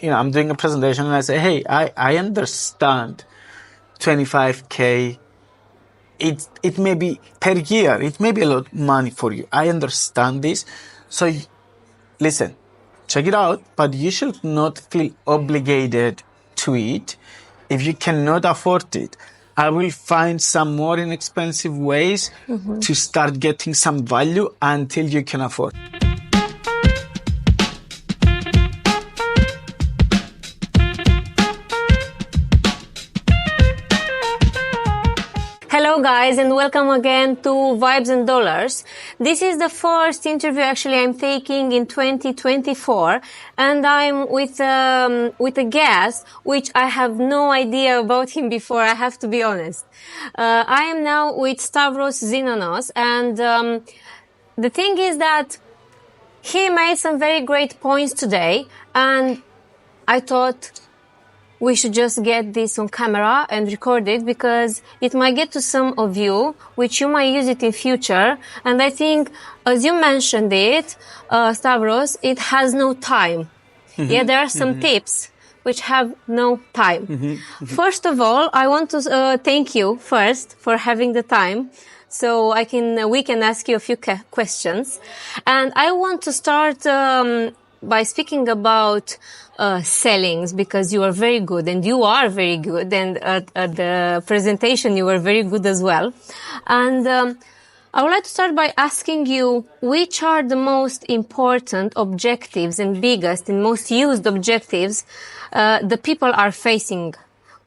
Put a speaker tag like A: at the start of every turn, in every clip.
A: I'm doing a presentation and I say, hey, I understand 25K. It may be per year. It may be a lot of money for you. I understand this. So listen, check it out, but you should not feel obligated to it if you cannot afford it. I will find some more inexpensive ways to start getting some value until you can afford.
B: Hello guys, and welcome again to Vibes and Dollars. This is the first interview actually I'm taking in 2024, and I'm with a guest which I have no idea about him before, I have to be honest. I am now with Stavros Zenonos, and the thing is that he made some very great points today, and I thought we should just get this on camera and record it because it might get to some of you, which you might use it in future. And I think, as you mentioned it, Stavros, it has no time. Yeah, there are some tips which have no time. First of all, I want to thank you first for having the time. So we can ask you a few questions. And I want to start by speaking about sellings, because you are very good, and you are very good, and at the presentation you were very good as well. And I would like to start by asking you, which are the most important objectives and biggest and most used objectives the people are facing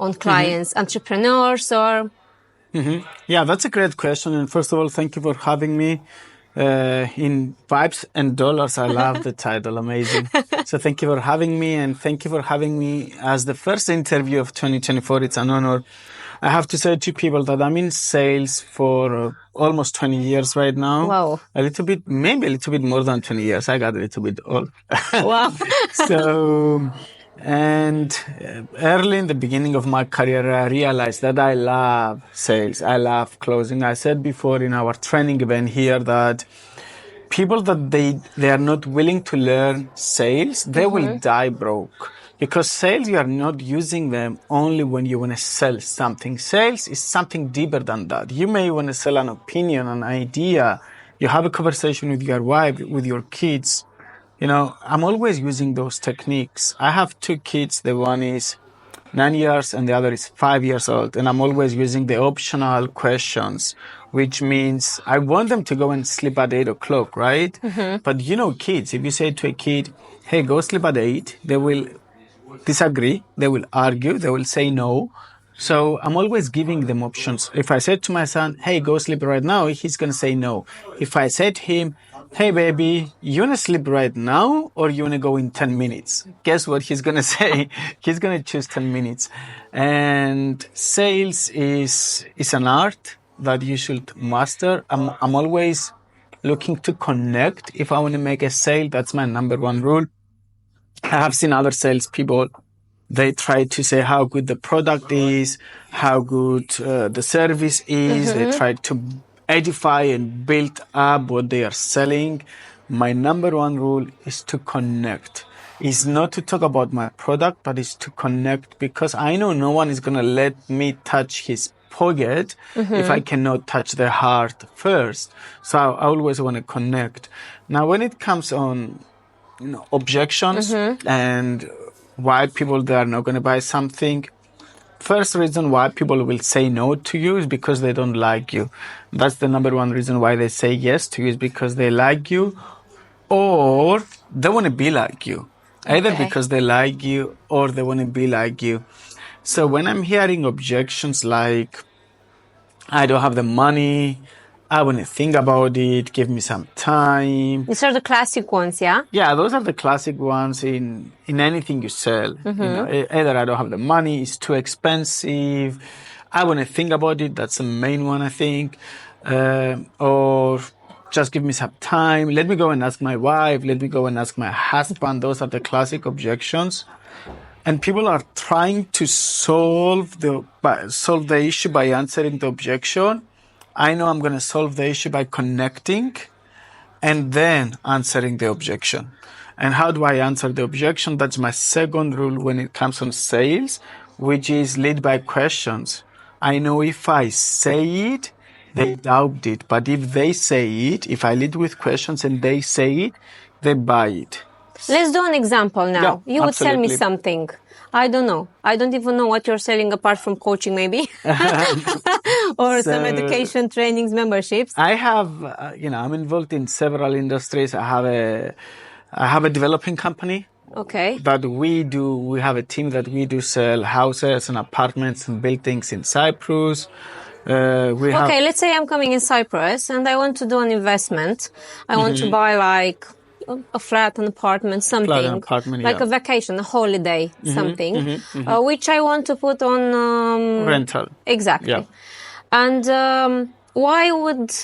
B: on clients, entrepreneurs, or...
A: Yeah, that's a great question. And first of all, thank you for having me in Vibes and Dollars. I love the title. Amazing. So thank you for having me, and thank you for having me as the first interview of 2024. It's an honor. I have to say to people that I'm in sales for almost 20 years right now.
B: Wow.
A: Maybe a little bit more than 20 years. I got a little bit old.
B: Wow.
A: Early in the beginning of my career, I realized that I love sales. I love closing. I said before in our training event here that people that they are not willing to learn sales, they will die broke. Because sales, you are not using them only when you want to sell something. Sales is something deeper than that. You may want to sell an opinion, an idea. You have a conversation with your wife, with your kids. I'm always using those techniques. I have two kids. The one is 9 years and the other is 5 years old. And I'm always using the optional questions, which means I want them to go and sleep at 8 o'clock, right? But kids, if you say to a kid, hey, go sleep at 8, they will disagree. They will argue. They will say no. So I'm always giving them options. If I said to my son, hey, go sleep right now, he's going to say no. If I said to him, hey, baby, you want to sleep right now or you want to go in 10 minutes? Guess what he's going to say? He's going to choose 10 minutes. And sales is an art that you should master. I'm always looking to connect. If I want to make a sale, that's my number one rule. I have seen other salespeople. They try to say how good the product is, how good the service is. They try to edify and build up what they are selling. My number one rule is to connect. It's not to talk about my product, but it's to connect, because I know no one is going to let me touch his pocket if I cannot touch their heart first. So I always want to connect. Now, when it comes on objections and why people they are not going to buy something, first reason why people will say no to you is because they don't like you. That's the number one reason why they say yes to you, is because they like you or they want to be like you. Either because they like you or they want to be like you. So when I'm hearing objections like, I don't have the money, I want to think about it, give me some time.
B: These are the classic ones, yeah?
A: Yeah, those are the classic ones in anything you sell. Either I don't have the money, it's too expensive, I want to think about it, that's the main one, I think. Or just give me some time, let me go and ask my wife, let me go and ask my husband. Those are the classic objections. And people are trying to solve the issue by answering the objection. I know I'm going to solve the issue by connecting and then answering the objection. And how do I answer the objection? That's my second rule when it comes on sales, which is lead by questions. I know if I say it, they doubt it. But if they say it, if I lead with questions and they say it, they buy it.
B: Let's do an example now.
A: Yeah,
B: You would sell me
A: absolutely.
B: something. I don't know. I don't even know what you're selling apart from coaching, maybe. Or some education trainings, memberships.
A: I have, I'm involved in several industries. I have a developing company.
B: Okay.
A: That we have a team that we do sell houses and apartments and buildings in Cyprus.
B: Okay, let's say I'm coming in Cyprus and I want to do an investment. I want to buy like a flat, an apartment, something. Like a vacation, a holiday, something, which I want to put on
A: rental.
B: Exactly.
A: Yeah.
B: And why would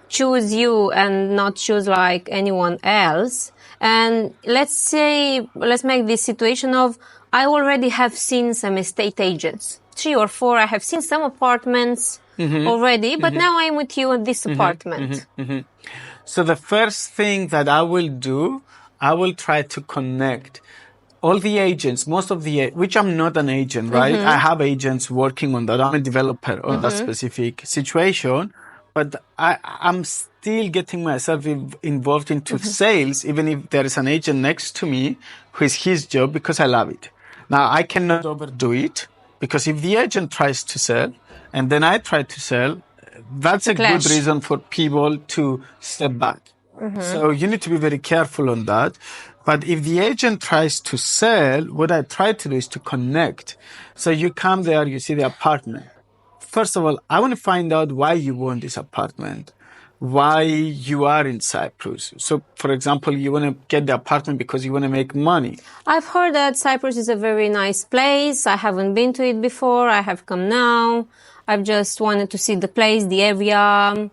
B: choose you and not choose like anyone else? And let's make this situation of I already have seen some estate agents, 3 or 4. I have seen some apartments already, but now I'm with you at this apartment.
A: So the first thing that I will do, I will try to connect all the agents, which I'm not an agent, right? I have agents working on that. I'm a developer on that specific situation, but I'm still getting myself involved into sales, even if there is an agent next to me who is his job, because I love it. Now, I cannot overdo it, because if the agent tries to sell and then I try to sell, that's a good reason for people to step back. So you need to be very careful on that. But if the agent tries to sell, what I try to do is to connect. So you come there, you see the apartment. First of all, I want to find out why you want this apartment, why you are in Cyprus. So, for example, you want to get the apartment because you want to make money.
B: I've heard that Cyprus is a very nice place. I haven't been to it before. I have come now. I've just wanted to see the place, the area,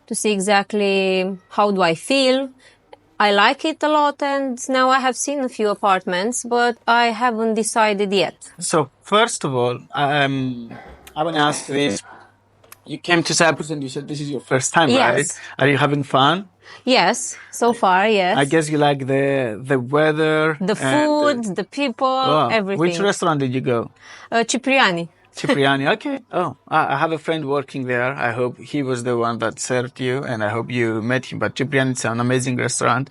B: to see exactly how do I feel. I like it a lot, and now I have seen a few apartments, but I haven't decided yet.
A: So, first of all, I want to ask this. You came to Cyprus and you said this is your first time, right? Are you having fun?
B: Yes, so far, yes.
A: I guess you like the weather.
B: The food, the people, everything.
A: Which restaurant did you go?
B: Cipriani.
A: Cipriani, okay. Oh, I have a friend working there. I hope he was the one that served you, and I hope you met him. But Cipriani is an amazing restaurant.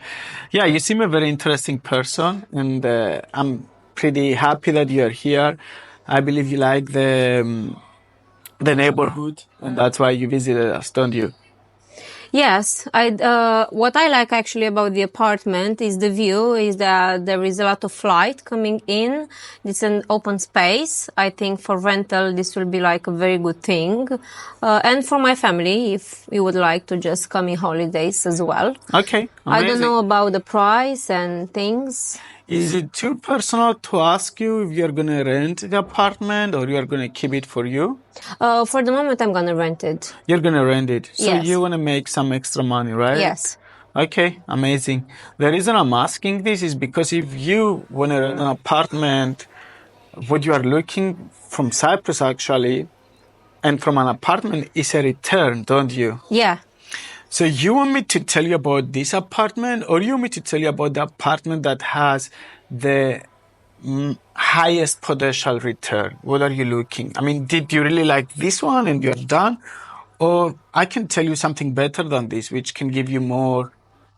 A: Yeah, you seem a very interesting person, and I'm pretty happy that you're here. I believe you like the neighborhood, and that's why you visited us, don't you?
B: Yes, what I like actually about the apartment is the view, is that there is a lot of light coming in. It's an open space. I think for rental, this will be like a very good thing. And for my family, if you would like to just come in holidays as well.
A: Okay, amazing.
B: I don't know about the price and things.
A: Is it too personal to ask you if you're going to rent the apartment or you're going to keep it for you?
B: For the moment, I'm going to rent it.
A: You're going to rent it. So
B: yes.
A: You want to make some extra money, right?
B: Yes.
A: Okay, amazing. The reason I'm asking this is because if you want to rent an apartment, what you are looking from Cyprus actually, and from an apartment is a return, don't you?
B: Yeah.
A: So you want me to tell you about this apartment, or you want me to tell you about the apartment that has the highest potential return? What are you looking? I mean, did you really like this one and you're done? Or I can tell you something better than this, which can give you more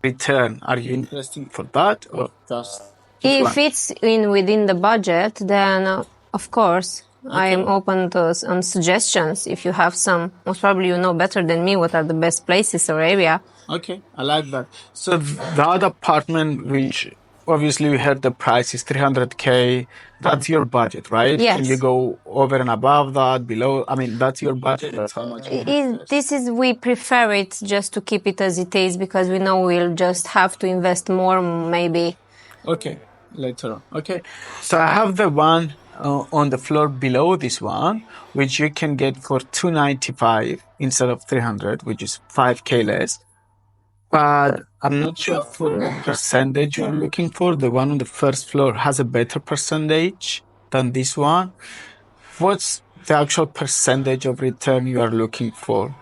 A: return. Are you interested for that, or just
B: if it's within the budget, then of course. Okay. I am open to some suggestions. If you have some, most probably you know better than me what are the best places or area.
A: Okay, I like that. So that apartment, which obviously we heard the price is 300K, that's your budget, right?
B: Yes.
A: Can you go over and above that, below? I mean, that's your budget. That's how much.
B: We prefer it just to keep it as it is, because we know we'll just have to invest more maybe.
A: Okay, later on. Okay, so I have the one on the floor below this one, which you can get for 295 instead of 300, which is 5K less. But I'm not sure for the percentage you're looking for. The one on the first floor has a better percentage than this one. What's the actual percentage of return you are looking for?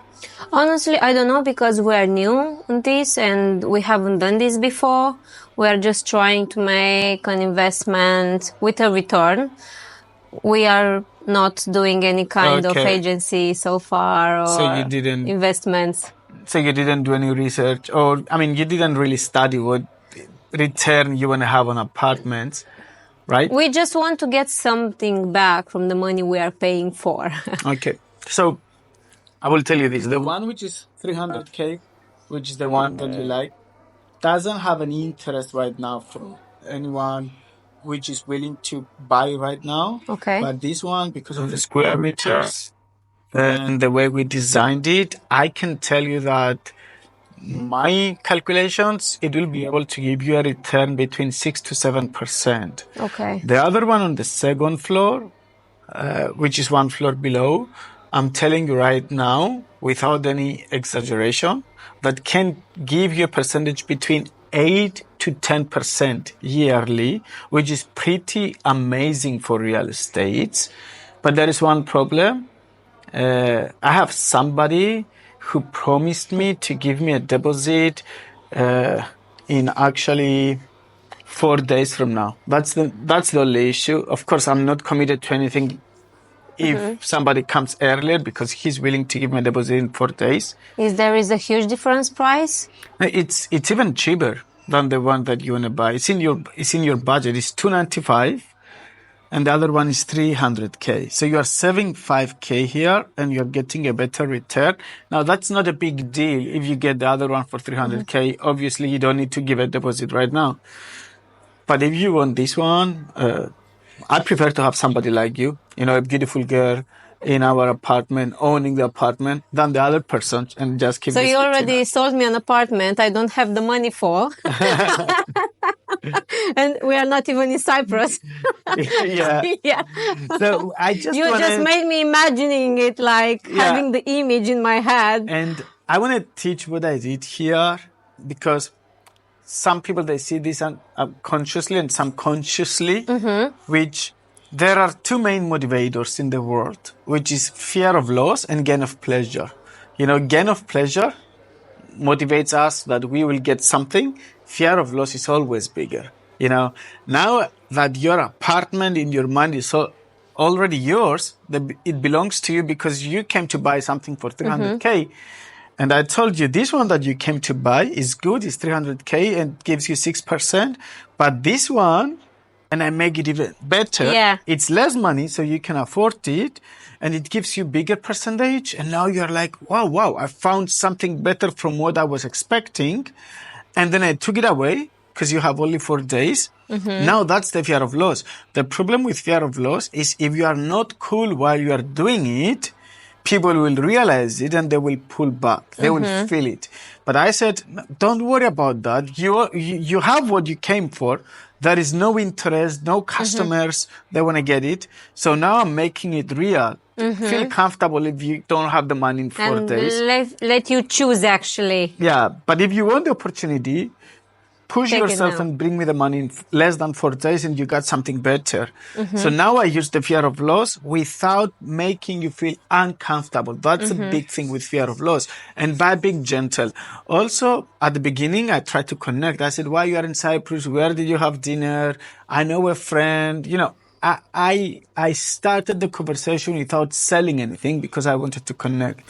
B: Honestly, I don't know because we're new in this and we haven't done this before. We're just trying to make an investment with a return. We are not doing any kind of
A: Okay.
B: agency so far
A: So you
B: or
A: didn't.
B: investments.
A: So you didn't do any research, or I mean, you didn't really study what return you want to have on apartments, right?
B: We just want to get something back from the money we are paying for.
A: Okay. So I will tell you this: the one which is 300K, which is the one that you like, doesn't have any interest right now from anyone which is willing to buy right now.
B: Okay.
A: But this one, because of the square meters and the way we designed it, I can tell you that my calculations, it will be able to give you a return between 6 to 7%.
B: Okay.
A: The other one on the second floor, which is one floor below, I'm telling you right now, without any exaggeration, that can give you a percentage between 8 to 10% yearly, which is pretty amazing for real estate. But there is one problem. I have somebody who promised me to give me a deposit in actually 4 days from now. That's the only issue. Of course, I'm not committed to anything if somebody comes earlier because he's willing to give me a deposit in 4 days.
B: Is there a huge difference price?
A: It's even cheaper than the one that you want to buy. It's in your budget. It's $295. And the other one is 300K. So you are saving 5K here and you're getting a better return. Now, that's not a big deal. If you get the other one for 300K, obviously you don't need to give a deposit right now. But if you want this one, I prefer to have somebody like you, a beautiful girl in our apartment, owning the apartment, than the other person and just keep
B: So
A: this
B: you
A: between
B: already
A: us.
B: sold me an apartment I don't have the money for. And we are not even in Cyprus.
A: Yeah.
B: Yeah.
A: So I just
B: You just made me imagining it like having the image in my head.
A: And I want to teach what I did here because some people, they see this consciously and some consciously, which there are two main motivators in the world, which is fear of loss and gain of pleasure. Gain of pleasure motivates us that we will get something. Fear of loss is always bigger. Now that your apartment in your mind is already yours, it belongs to you because you came to buy something for 300K. And I told you this one that you came to buy is good, it's 300K and gives you 6%. But this one, and I make it even better, it's less money, so you can afford it. And it gives you bigger percentage. And now you're like, wow, I found something better from what I was expecting. And then I took it away because you have only 4 days. Now that's the fear of loss. The problem with fear of loss is if you are not cool while you are doing it, people will realize it and they will pull back. They will feel it. But I said, don't worry about that. You have what you came for. There is no interest, no customers. They want to get it. So now I'm making it real. Feel comfortable if you don't have the money in 4 days.
B: Let you choose, actually.
A: Yeah, but if you want the opportunity, push yourself and bring me the money in less than 4 days and you got something better. So now I use the fear of loss without making you feel uncomfortable. That's a big thing with fear of loss. And by being gentle. Also, at the beginning, I tried to connect. I said, why you are in Cyprus? Where did you have dinner? I know a friend. I started the conversation without selling anything because I wanted to connect.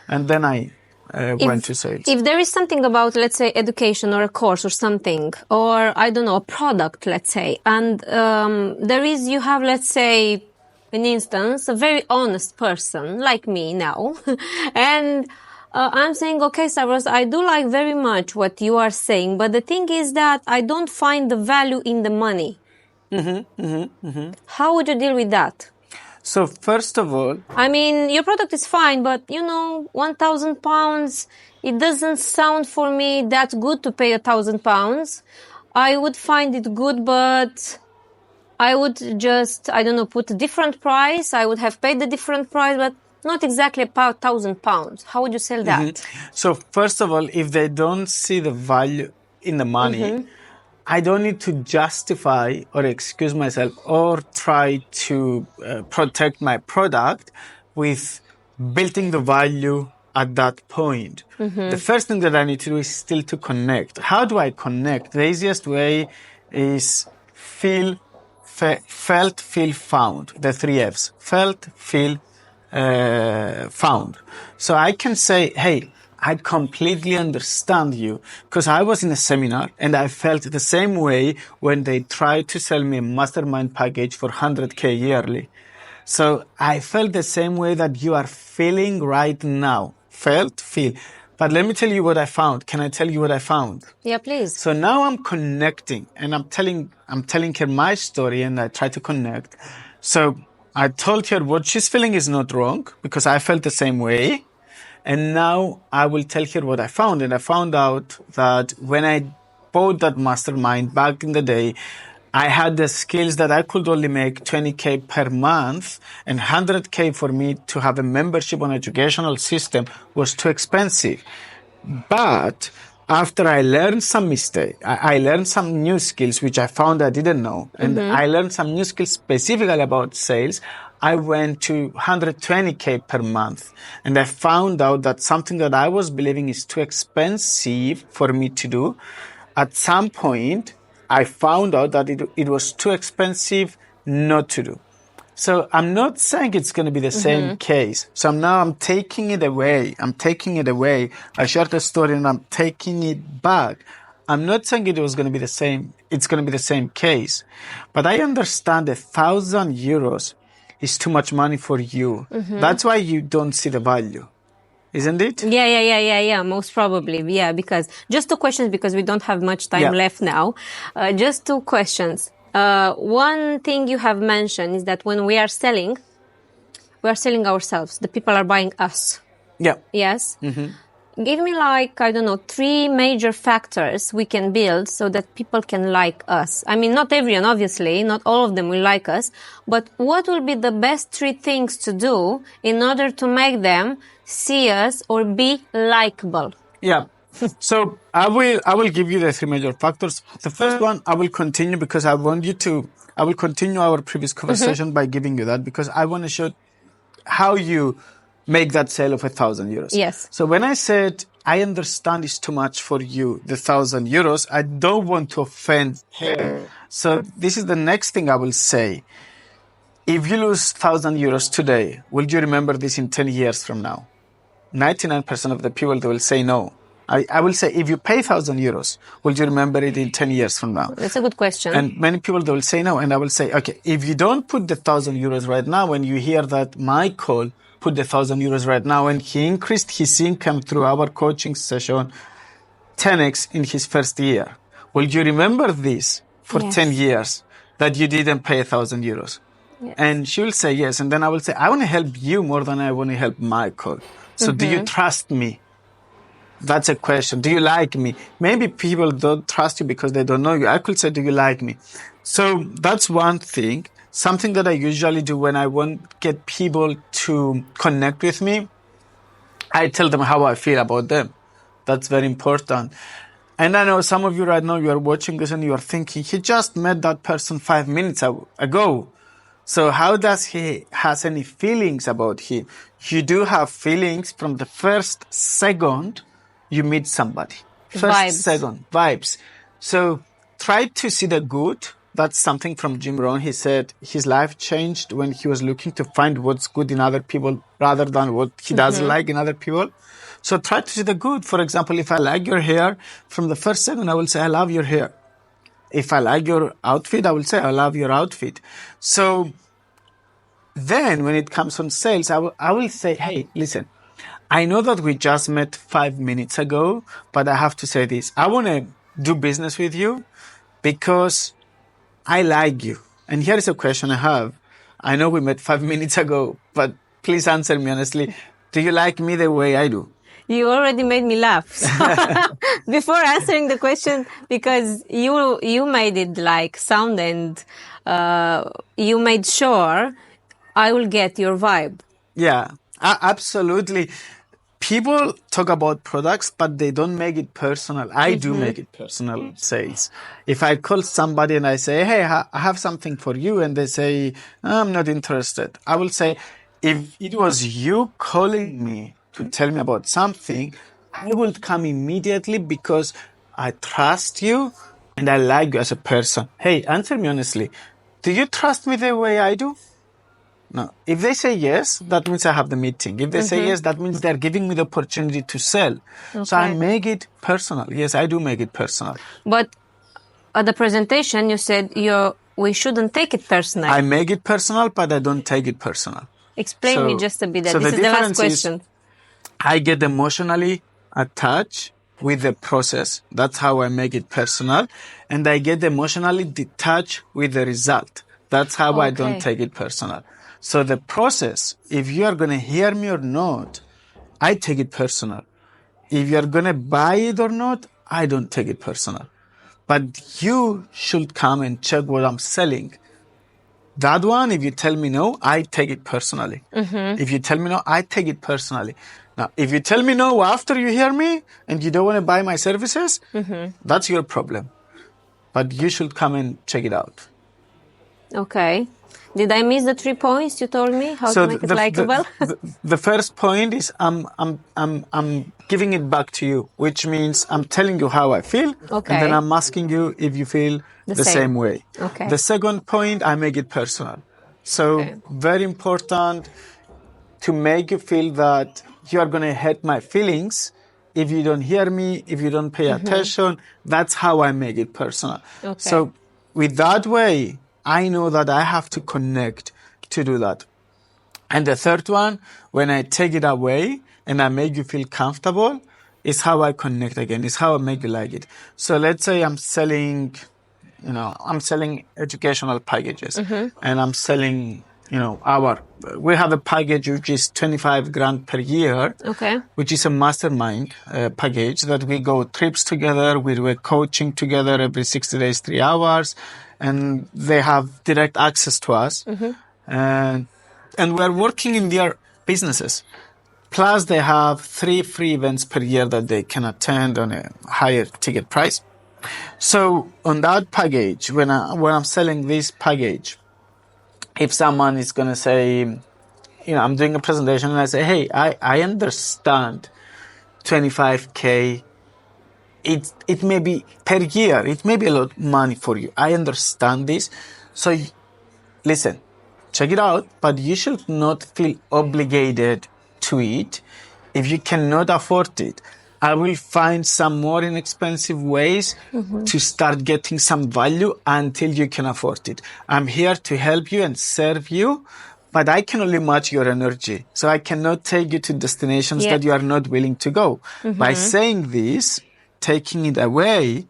A: And then I went to sales.
B: If there is something about, let's say, education or a course or something, or I don't know, a product, let's say, and you have, let's say, an instance, a very honest person like me now, and I'm saying, okay, Stavros, I do like very much what you are saying, but the thing is that I don't find the value in the money. How would you deal with that?
A: So first of all,
B: I mean, your product is fine, but £1,000, it doesn't sound for me that good to pay £1,000. I would find it good, but I would just, put a different price. I would have paid a different price, but not exactly about £1,000. How would you sell that?
A: So first of all, if they don't see the value in the money, I don't need to justify or excuse myself or try to protect my product with building the value at that point. The first thing that I need to do is still to connect. How do I connect? The easiest way is felt, feel, found. The 3 F's. Felt, feel, found. So I can say, hey, I completely understand you, because I was in a seminar and I felt the same way when they tried to sell me a mastermind package for 100K yearly. So I felt the same way that you are feeling right now. Felt, feel. But let me tell you what I found. Can I tell you what I found?
B: Yeah, please.
A: So now I'm connecting and I'm telling her my story, and I try to connect. So I told her what she's feeling is not wrong, because I felt the same way. And now I will tell her what I found. And I found out that when I bought that mastermind back in the day, I had the skills that I could only make 20K per month, and 100K for me to have a membership on educational system was too expensive. But after I learned some mistake, I learned some new skills, which I found I didn't know. And I learned some new skills specifically about sales. I went to 120K per month, and I found out that something that I was believing is too expensive for me to do. At some point, I found out that it was too expensive not to do. So I'm not saying it's going to be the same case. So now I'm taking it away. I shared the story and I'm taking it back. I'm not saying it was going to be the same. It's going to be the same case. But I understand 1,000 euros is too much money for you. That's why you don't see the value. Isn't it?
B: Yeah, most probably. Yeah, because just 2 questions, because we don't have much time left now. Just 2 questions. One thing you have mentioned is that when we are selling ourselves. The people are buying us.
A: Yeah.
B: Yes? Give me 3 major factors we can build so that people can like us. I mean, not everyone, obviously, not all of them will like us, but what will be the best 3 things to do in order to make them see us or be likable?
A: Yeah. So I will give you the 3 major factors. The first one, I will continue because I will continue our previous conversation by giving you that, because I want to show how you make that sale of 1,000 euros.
B: Yes.
A: So when I said, I understand it's too much for you, the 1,000 euros, I don't want to offend her. So this is the next thing I will say. If you lose 1,000 euros today, will you remember this in 10 years from now? 99% of the people, they will say no. I will say, if you pay 1,000 euros, will you remember it in 10 years from now?
B: That's a good question.
A: And many people, they will say no. And I will say, okay, if you don't put the 1,000 euros right now, when you hear that Michael put the 1,000 euros right now, and he increased his income through our coaching session 10x in his first year, will you remember this for 10 years, that you didn't pay 1,000 euros? Yes. And she will say yes. And then I will say, I want to help you more than I want to help Michael. So do you trust me? That's a question. Do you like me? Maybe people don't trust you because they don't know you. I could say, do you like me? So that's one thing. Something that I usually do when I want to get people to connect with me, I tell them how I feel about them. That's very important. And I know some of you right now, you are watching this and you are thinking, he just met that person 5 minutes ago. So how does he has any feelings about him? You do have feelings from the first second you meet somebody. First second, vibes. So try to see the good. That's something from Jim Rohn. He said his life changed when he was looking to find what's good in other people rather than what he doesn't like in other people. So try to see the good. For example, if I like your hair, from the first second I will say, I love your hair. If I like your outfit, I will say, I love your outfit. So then when it comes on sales, I will say, hey, listen, I know that we just met 5 minutes ago, but I have to say this. I want to do business with you because I like you. And here is a question I have. I know we met 5 minutes ago, but please answer me honestly. Do you like me the way I do?
B: You already made me laugh before answering the question, because you made it like sound, and you made sure I will get your vibe.
A: Yeah, absolutely. People talk about products, but they don't make it personal. I do make it personal sales. If I call somebody and I say, hey, I have something for you, and they say, I'm not interested, I will say, if it was you calling me to tell me about something, I will come immediately because I trust you and I like you as a person. Hey, answer me honestly. Do you trust me the way I do? No. If they say yes, that means I have the meeting. If they say yes, that means they're giving me the opportunity to sell. So I make it personal. Yes, I do make it personal.
B: But at the presentation, you said we shouldn't take it personal.
A: I make it personal, but I don't take it personal.
B: Explain me just a bit.
A: So
B: this
A: the
B: is the last
A: difference
B: question.
A: is I get emotionally attached with the process. That's how I make it personal. And I get emotionally detached with the result. That's how I don't take it personal. So the process, if you are going to hear me or not, I take it personal. If you are going to buy it or not, I don't take it personal. But you should come and check what I'm selling. That one, if you tell me no, I take it personally. If you tell me no, I take it personally. Now, if you tell me no after you hear me and you don't want to buy my services, that's your problem. But you should come and check it out.
B: Okay. Did I miss the 3 points you told me? How to make it likable?
A: The first point is I'm giving it back to you, which means I'm telling you how I feel, and then I'm asking you if you feel the same way.
B: Okay.
A: The second point, I make it personal. So very important to make you feel that you are going to hurt my feelings if you don't hear me, if you don't pay attention. That's how I make it personal.
B: Okay.
A: So with that way, I know that I have to connect to do that. And the third one, when I take it away and I make you feel comfortable, is how I connect again. Is how I make you like it. So let's say I'm selling, I'm selling educational packages and I'm selling, we have a package which is 25 grand per year, which is a mastermind package that we go trips together, we're coaching together every 60 days, 3 hours, and they have direct access to us. And we're working in their businesses. Plus, they have 3 free events per year that they can attend on a higher ticket price. So on that package, when I'm selling this package, if someone is going to say, I'm doing a presentation and I say, hey, I understand 25K. It may be per year. It may be a lot of money for you. I understand this. So listen, check it out, but you should not feel obligated to it. If you cannot afford it, I will find some more inexpensive ways to start getting some value until you can afford it. I'm here to help you and serve you, but I can only match your energy. So I cannot take you to destinations that you are not willing to go. By saying this, taking it away,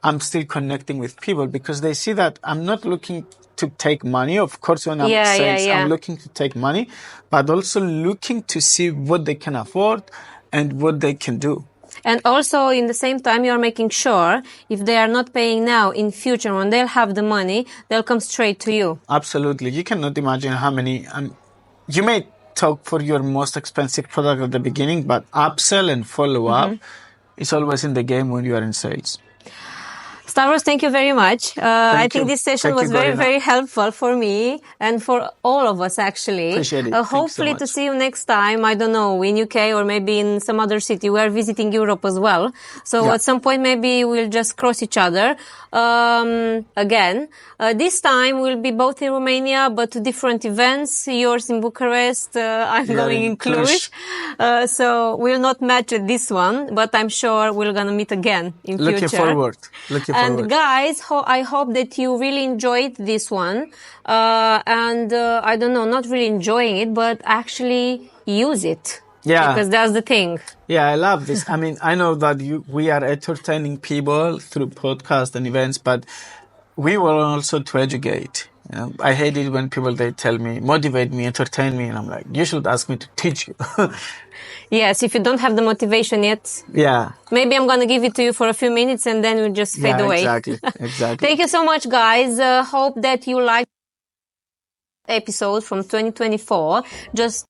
A: I'm still connecting with people because they see that I'm not looking to take money. Of course, when I'm saying I'm looking to take money, but also looking to see what they can afford and what they can do.
B: And also, in the same time, you are making sure if they are not paying now, in future, when they'll have the money, they'll come straight to you.
A: Absolutely. You cannot imagine how many... you may talk for your most expensive product at the beginning, but upsell and follow-up is always in the game when you are in sales.
B: Stavros, thank you very much. I think this session was very, very helpful for me and for all of us, actually.
A: Appreciate it.
B: Hopefully to see you next time, I don't know, in UK or maybe in some other city. We are visiting Europe as well. So at some point, maybe we'll just cross each other again. This time we'll be both in Romania, but to different events. Yours in Bucharest, I'm going in Cluj. So we'll not match at this one, but I'm sure we're going to meet again in future.
A: Looking forward.
B: And guys, I hope that you really enjoyed this one. I don't know, not really enjoying it, but actually use it. Yeah. Because that's the thing.
A: Yeah, I love this. I mean, I know that we are entertaining people through podcasts and events, but we want also to educate. I hate it when people, they tell me, motivate me, entertain me. And I'm like, you should ask me to teach you.
B: Yes, if you don't have the motivation yet. Yeah. Maybe I'm going to give it to you for a few minutes and then we'll just fade away.
A: Exactly.
B: Thank you so much, guys. Hope that you liked episode from 2024. Just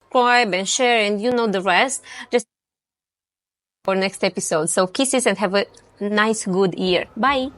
B: subscribe and share and you know the rest. Just for next episode. So kisses and have a nice, good year. Bye.